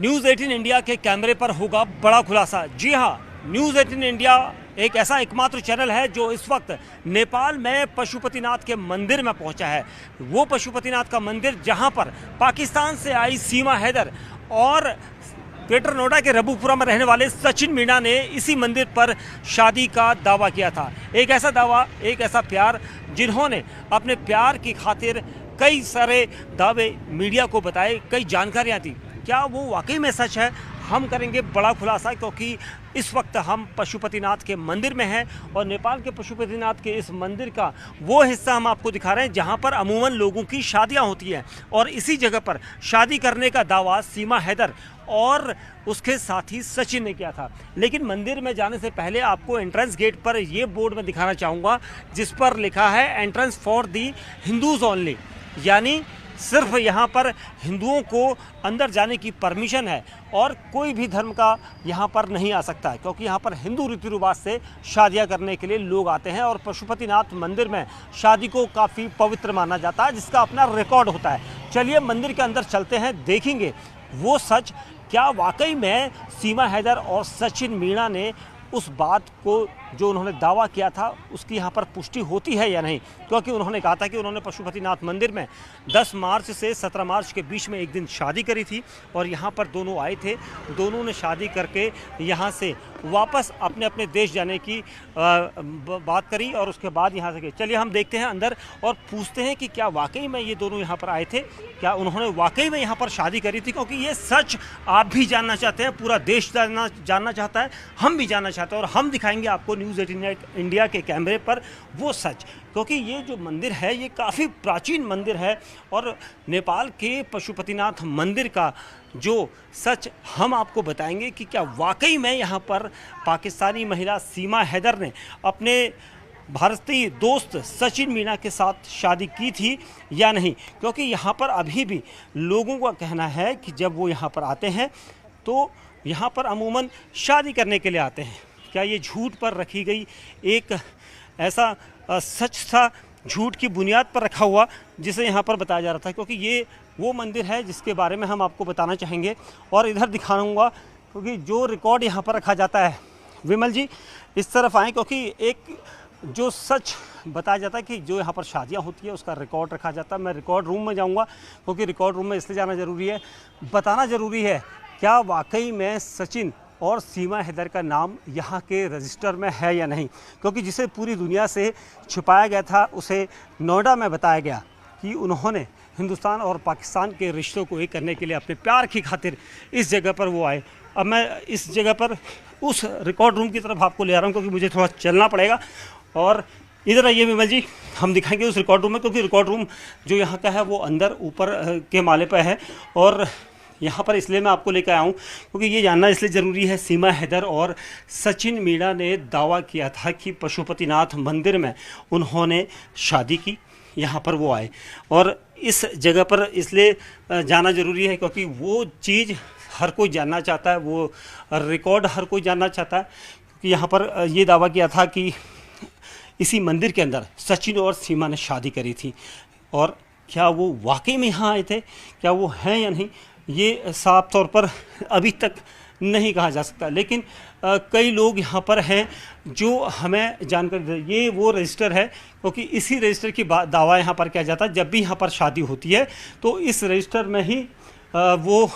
News 18 India के कैमरे पर होगा बड़ा खुलासा। जी हाँ, न्यूज़ 18 इंडिया एक ऐसा एकमात्र चैनल है जो इस वक्त नेपाल में पशुपतिनाथ के मंदिर में पहुंचा है। वो पशुपतिनाथ का मंदिर जहां पर पाकिस्तान से आई सीमा हैदर और ग्रेटर नोएडा के रबुपुरा में रहने वाले सचिन मीणा ने इसी मंदिर पर शादी का दावा किया था। एक ऐसा दावा, एक ऐसा प्यार, जिन्होंने अपने प्यार की खातिर कई सारे दावे मीडिया को बताए, कई जानकारियां दी। क्या वो वाकई में सच है? हम करेंगे बड़ा खुलासा, क्योंकि इस वक्त हम पशुपतिनाथ के मंदिर में हैं और नेपाल के पशुपतिनाथ के इस मंदिर का वो हिस्सा हम आपको दिखा रहे हैं जहां पर अमूमन लोगों की शादियां होती हैं। और इसी जगह पर शादी करने का दावा सीमा हैदर और उसके साथी सचिन ने किया था। लेकिन मंदिर में जाने से पहले आपको एंट्रेंस गेट पर ये बोर्ड में दिखाना चाहूँगा जिस पर लिखा है entrance for the Hindus only, यानी सिर्फ यहाँ पर हिंदुओं को अंदर जाने की परमिशन है और कोई भी धर्म का यहाँ पर नहीं आ सकता है, क्योंकि यहाँ पर हिंदू रीति रिवाज से शादियाँ करने के लिए लोग आते हैं। और पशुपतिनाथ मंदिर में शादी को काफ़ी पवित्र माना जाता है, जिसका अपना रिकॉर्ड होता है। चलिए मंदिर के अंदर चलते हैं, देखेंगे वो सच। क्या वाकई में सीमा हैदर और सचिन मीणा ने उस बात को जो उन्होंने दावा किया था उसकी यहाँ पर पुष्टि होती है या नहीं? क्योंकि उन्होंने कहा था कि उन्होंने पशुपतिनाथ मंदिर में 10 मार्च से 17 मार्च के बीच में एक दिन शादी करी थी और यहाँ पर दोनों आए थे। दोनों ने शादी करके यहाँ से वापस अपने अपने देश जाने की बात करी और उसके बाद यहाँ से गए। चलिए हम देखते हैं अंदर और पूछते हैं कि क्या वाकई में ये दोनों यहाँ पर आए थे, क्या उन्होंने वाकई में यहाँ पर शादी करी थी? क्योंकि ये सच आप भी जानना चाहते हैं, पूरा देश जानना चाहता है, हम भी जानना चाहते हैं और हम दिखाएंगे आपको न्यूज़ 18 इंडिया के कैमरे पर वो सच। क्योंकि ये जो मंदिर है ये काफ़ी प्राचीन मंदिर है और नेपाल के पशुपतिनाथ मंदिर का जो सच हम आपको बताएंगे कि क्या वाकई में यहाँ पर पाकिस्तानी महिला सीमा हैदर ने अपने भारतीय दोस्त सचिन मीणा के साथ शादी की थी या नहीं। क्योंकि यहाँ पर अभी भी लोगों का कहना है कि जब वो यहाँ पर आते हैं तो यहाँ पर अमूमन शादी करने के लिए आते हैं। क्या ये झूठ पर रखी गई एक ऐसा सच था, झूठ की बुनियाद पर रखा हुआ, जिसे यहाँ पर बताया जा रहा था? क्योंकि ये वो मंदिर है जिसके बारे में हम आपको बताना चाहेंगे और इधर दिखाऊंगा, क्योंकि जो रिकॉर्ड यहाँ पर रखा जाता है। विमल जी इस तरफ आएँ, क्योंकि एक जो सच बताया जाता है कि जो यहाँ पर शादियाँ होती है उसका रिकॉर्ड रखा जाता है। मैं रिकॉर्ड रूम में जाऊँगा, क्योंकि रिकॉर्ड रूम में इसलिए जाना ज़रूरी है, बताना ज़रूरी है क्या वाकई में सचिन और सीमा हैदर का नाम यहाँ के रजिस्टर में है या नहीं। क्योंकि जिसे पूरी दुनिया से छुपाया गया था उसे नोएडा में बताया गया कि उन्होंने हिंदुस्तान और पाकिस्तान के रिश्तों को एक करने के लिए अपने प्यार की खातिर इस जगह पर वो आए। अब मैं इस जगह पर उस रिकॉर्ड रूम की तरफ आपको ले आ रहा हूँ, क्योंकि मुझे थोड़ा चलना पड़ेगा। और इधर आइए विमल जी, हम दिखाएंगे उस रिकॉर्ड रूम में, क्योंकि रिकॉर्ड रूम जो यहाँ का है वो अंदर ऊपर के माले पर है। और यहाँ पर इसलिए मैं आपको लेकर आया हूँ क्योंकि ये जानना इसलिए ज़रूरी है, सीमा हैदर और सचिन मीणा ने दावा किया था कि पशुपतिनाथ मंदिर में उन्होंने शादी की, यहाँ पर वो आए। और इस जगह पर इसलिए जाना ज़रूरी है क्योंकि वो चीज़ हर कोई जानना चाहता है, वो रिकॉर्ड हर कोई जानना चाहता है। क्योंकि यहाँ पर ये दावा किया था कि इसी मंदिर के अंदर सचिन और सीमा ने शादी करी थी। और क्या वो वाकई में यहाँ आए थे, क्या वो हैं या नहीं, ये साफ तौर पर अभी तक नहीं कहा जा सकता। लेकिन कई लोग यहाँ पर हैं जो हमें जानकारी दे। ये वो रजिस्टर है, क्योंकि इसी रजिस्टर की दावा यहाँ पर किया जाता है। जब भी यहाँ पर शादी होती है तो इस रजिस्टर में ही वो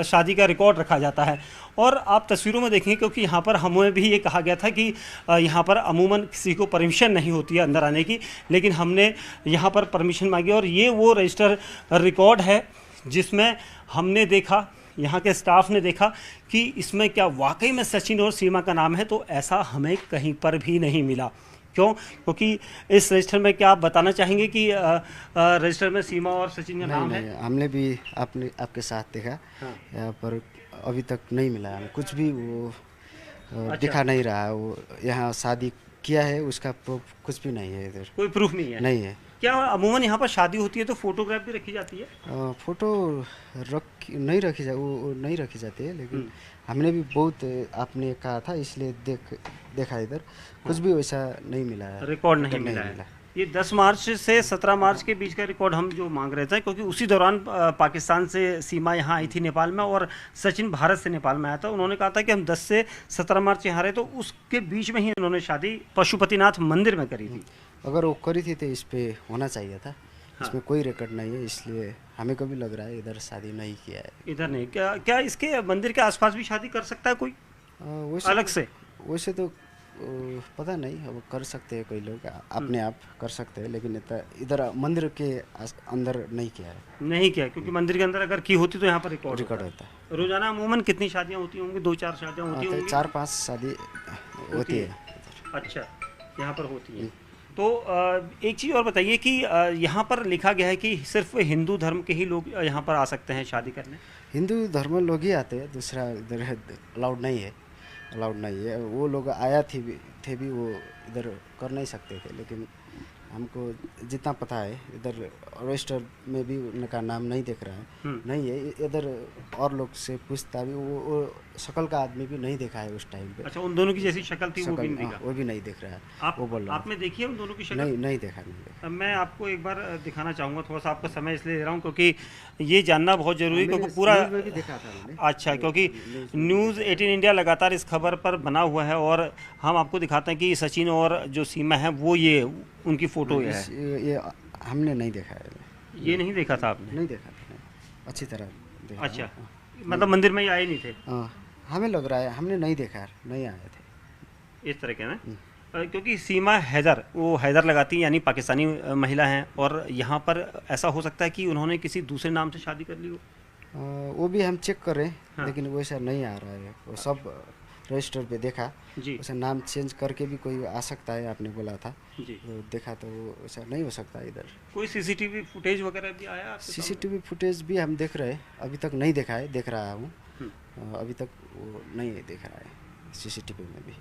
शादी का रिकॉर्ड रखा जाता है। और आप तस्वीरों में देखेंगे, क्योंकि यहाँ पर हमें भी ये कहा गया था कि यहाँ पर अमूमन किसी को परमिशन नहीं होती है अंदर आने की, लेकिन हमने यहाँ पर परमिशन मांगी और ये वो रजिस्टर रिकॉर्ड है जिसमें हमने देखा, यहाँ के स्टाफ ने देखा कि इसमें क्या वाकई में सचिन और सीमा का नाम है। तो ऐसा हमें कहीं पर भी नहीं मिला। क्यों? क्योंकि इस रजिस्टर में क्या आप बताना चाहेंगे कि रजिस्टर में सीमा और सचिन का नाम है? हमने भी आपके साथ देखा। हाँ। यहाँ पर अभी तक नहीं मिला हमें कुछ भी, वो अच्छा। दिखा नहीं रहा वो यहाँ शादी किया है उसका प्रूफ कुछ भी नहीं है। इधर कोई प्रूफ नहीं है? नहीं है। क्या अमूमन यहाँ पर शादी होती है तो फोटोग्राफ भी रखी जाती है? फोटो नहीं रखी जाती है, लेकिन हमने भी बहुत आपने कहा था इसलिए देखा इधर कुछ भी वैसा नहीं मिला है, रिकॉर्ड नहीं मिला है। ये 10 मार्च से 17 मार्च के बीच का रिकॉर्ड हम जो मांग रहे थे, क्योंकि उसी दौरान पाकिस्तान से सीमा यहाँ आई थी नेपाल में, और सचिन भारत से नेपाल में आया था। उन्होंने कहा था कि हम 10 से 17 मार्च यहाँ रहे, तो उसके बीच में ही उन्होंने शादी पशुपतिनाथ मंदिर में करी थी। अगर वो करी थी तो इस पे होना चाहिए था। इसमें कोई रिकॉर्ड नहीं है, इसलिए हमें कभी लग रहा है इधर शादी नहीं किया है। इधर नहीं, क्या इसके मंदिर के आसपास भी शादी कर सकता है कोई अलग से? वैसे तो पता नहीं, अब कर सकते हैं कोई लोग अपने आप कर सकते हैं, लेकिन इधर मंदिर के अंदर नहीं किया है। नहीं किया, क्योंकि मंदिर के अंदर अगर की होती तो यहाँ पर रिकॉर्ड होता है। रोजाना अमूमन कितनी शादियाँ होती होंगी? 2-4 शादियाँ होती होंगी? 4-5 शादी होती है। अच्छा, यहाँ पर होती है। तो एक चीज़ और बताइए कि यहाँ पर लिखा गया है कि सिर्फ हिंदू धर्म के ही लोग यहाँ पर आ सकते हैं शादी करने। हिंदू धर्म लोग ही आते हैं, दूसरा इधर अलाउड नहीं है। वो लोग आया थे भी वो इधर कर नहीं सकते थे, लेकिन हमको जितना पता है इधर रजिस्टर में भी उनका नाम नहीं दिख रहा है। नहीं है इधर, और लोग से पूछता भी वो शक्ल का आदमी भी नहीं देखा है उस टाइम पे। अच्छा, उन दोनों की जैसी शक्ल थी वो भी नहीं दिखा? वो भी नहीं दिख रहा है। वो बोल रहा आपने देखी है उन दोनों की शक्ल? नहीं देखा। मैं आपको एक बार दिखाना चाहूँगा, थोड़ा सा आपका समय इसलिए दे रहा हूँ क्योंकि ये जानना बहुत जरूरी है, क्योंकि पूरा देखा था मैंने। अच्छा, क्योंकि न्यूज़ 18 इंडिया लगातार इस खबर पर बना हुआ है, और हम आपको दिखाते हैं कि सचिन और जो सीमा है वो ये उनकी फ़ोटो है। ये हमने नहीं देखा है। ये नहीं देखा था आपने? नहीं देखा था, अच्छी तरह देखा। अच्छा, मतलब मंदिर में ही आए नहीं थे? हमें लग रहा है हमने नहीं देखा, नहीं आए थे इस तरह के ना। क्योंकि सीमा हैदर, वो हैदर लगाती यानी पाकिस्तानी महिला हैं, और यहाँ पर ऐसा हो सकता है कि उन्होंने किसी दूसरे नाम से शादी कर ली हो। वो भी हम चेक कर रहे हैं, लेकिन वैसा नहीं आ रहा है। वो सब रजिस्टर पे देखा जी, वैसे नाम चेंज करके भी कोई आ सकता है, आपने बोला था जी। तो देखा तो वैसा नहीं हो सकता इधर। कोई सीसीटीवी फुटेज वगैरह भी आया आपके सामने? सीसीटीवी फुटेज भी हम देख रहे हैं, अभी तक नहीं देखा है, देख रहा हूँ। अभी तक वो नहीं देख रहा है सीसीटीवी में भी।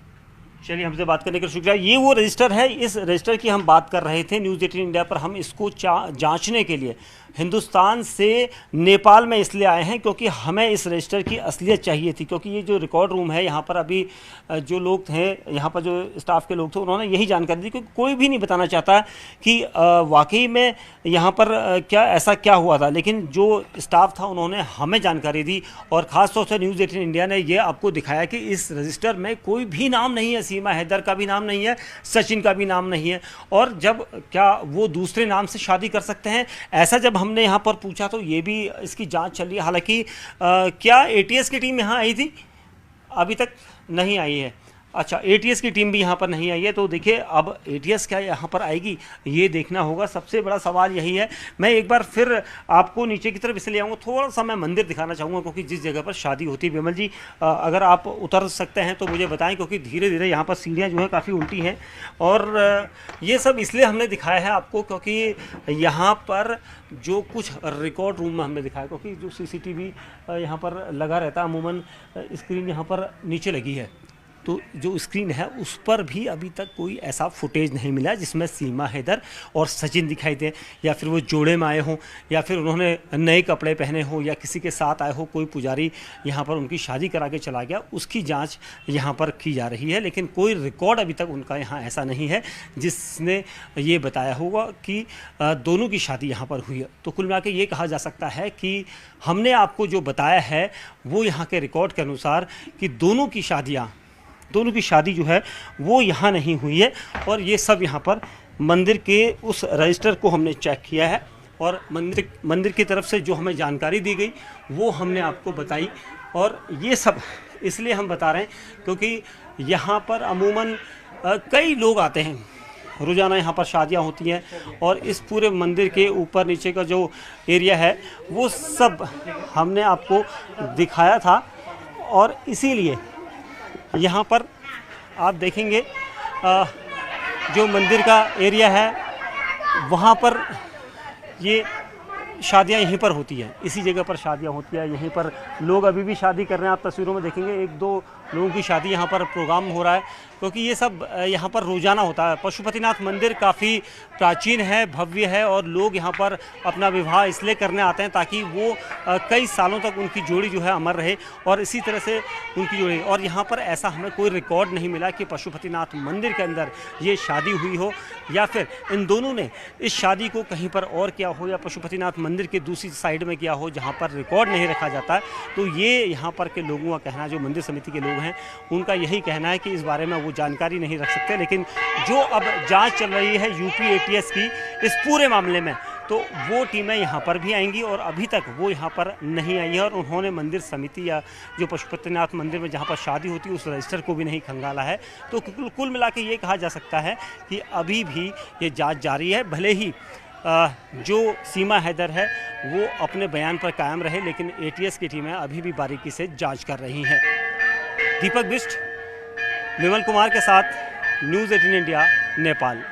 चलिए, हमसे बात करने का शुक्रिया। ये वो रजिस्टर है, इस रजिस्टर की हम बात कर रहे थे न्यूज़ 18 इंडिया पर। हम इसको जांचने के लिए हिंदुस्तान से नेपाल में इसलिए आए हैं क्योंकि हमें इस रजिस्टर की असलियत चाहिए थी, क्योंकि ये जो रिकॉर्ड रूम है यहाँ पर अभी जो लोग थे, यहाँ पर जो स्टाफ के लोग थे, उन्होंने यही जानकारी दी, क्योंकि कोई भी नहीं बताना चाहता कि वाकई में यहाँ पर क्या हुआ था। लेकिन जो स्टाफ था उन्होंने हमें जानकारी दी, और ख़ास तौर से न्यूज़ 18 इंडिया ने ये आपको दिखाया कि इस रजिस्टर में कोई भी नाम नहीं है, सीमा हैदर का भी नाम नहीं है, सचिन का भी नाम नहीं है। और जब क्या वो दूसरे नाम से शादी कर सकते हैं, ऐसा जब हमने यहाँ पर पूछा तो ये भी इसकी जांच चल रही है। हालांकि क्या एटीएस की टीम यहाँ आई थी? अभी तक नहीं आई है। अच्छा, एटीएस की टीम भी यहाँ पर नहीं आई है, तो देखिए अब एटीएस क्या यहाँ पर आएगी ये देखना होगा। सबसे बड़ा सवाल यही है। मैं एक बार फिर आपको नीचे की तरफ इसलिए आऊँगा, थोड़ा सा मैं मंदिर दिखाना चाहूँगा, क्योंकि जिस जगह पर शादी होती है। विमल जी, अगर आप उतर सकते हैं तो मुझे बताएं, क्योंकि धीरे धीरे यहाँ पर सीढ़ियाँ जो है काफ़ी उल्टी हैं, और ये सब इसलिए हमने दिखाया है आपको क्योंकि यहाँ पर जो कुछ रिकॉर्ड रूम में हमने दिखाया, क्योंकि जो सीसीटीवी यहाँ पर लगा रहता है, अमूमन स्क्रीन यहाँ पर नीचे लगी है, तो जो स्क्रीन है उस पर भी अभी तक कोई ऐसा फुटेज नहीं मिला जिसमें सीमा हैदर और सचिन दिखाई दे, या फिर वो जोड़े में आए हों, या फिर उन्होंने नए कपड़े पहने हों, या किसी के साथ आए हो, कोई पुजारी यहाँ पर उनकी शादी करा के चला गया, उसकी जांच यहाँ पर की जा रही है। लेकिन कोई रिकॉर्ड अभी तक उनका यहाँ ऐसा नहीं है जिसने ये बताया होगा कि दोनों की शादी यहाँ पर हुई है। तो कुल मिला के ये कहा जा सकता है कि हमने आपको जो बताया है वो यहाँ के रिकॉर्ड के अनुसार कि दोनों की शादी जो है वो यहाँ नहीं हुई है। और ये सब यहाँ पर मंदिर के उस रजिस्टर को हमने चेक किया है, और मंदिर की तरफ से जो हमें जानकारी दी गई वो हमने आपको बताई। और ये सब इसलिए हम बता रहे हैं क्योंकि यहाँ पर अमूमन कई लोग आते हैं, रोज़ाना यहाँ पर शादियाँ होती हैं, और इस पूरे मंदिर के ऊपर नीचे का जो एरिया है वो सब हमने आपको दिखाया था। और इसीलिए यहाँ पर आप देखेंगे जो मंदिर का एरिया है वहाँ पर ये शादियां यहीं पर होती हैं, इसी जगह पर शादियां होती हैं, यहीं पर लोग अभी भी शादी कर रहे हैं। आप तस्वीरों में देखेंगे 1-2 लोगों की शादी यहाँ पर प्रोग्राम हो रहा है, क्योंकि ये सब यहाँ पर रोजाना होता है। पशुपतिनाथ मंदिर काफ़ी प्राचीन है, भव्य है, और लोग यहाँ पर अपना विवाह इसलिए करने आते हैं ताकि वो कई सालों तक उनकी जोड़ी जो है अमर रहे, और इसी तरह से उनकी जोड़ी। और यहाँ पर ऐसा हमें कोई रिकॉर्ड नहीं मिला कि पशुपतिनाथ मंदिर के अंदर ये शादी हुई हो, या फिर इन दोनों ने इस शादी को कहीं पर और किया हो, या पशुपतिनाथ मंदिर के दूसरी साइड में किया हो जहाँ पर रिकॉर्ड नहीं रखा जाता। तो ये यहाँ पर के लोगों का कहना, जो मंदिर समिति के लोग हैं, उनका यही कहना है कि इस बारे में वो जानकारी नहीं रख सकते। लेकिन जो अब जांच चल रही है यूपी एटीएस की इस पूरे मामले में, तो वो टीमें यहाँ पर भी आएंगी, और अभी तक वो यहाँ पर नहीं आई है, और उन्होंने मंदिर समिति या जो पशुपतिनाथ मंदिर में जहाँ पर शादी होती है उस रजिस्टर को भी नहीं खंगाला है। तो कुल मिला के ये कहा जा सकता है कि अभी भी ये जांच जारी है। भले ही जो सीमा हैदर है वो अपने बयान पर कायम रहे, लेकिन एटीएस की टीमें अभी भी बारीकी से जांच कर रही हैं। दीपक बिष्ट, विमल कुमार के साथ, न्यूज़ 18 इंडिया, नेपाल।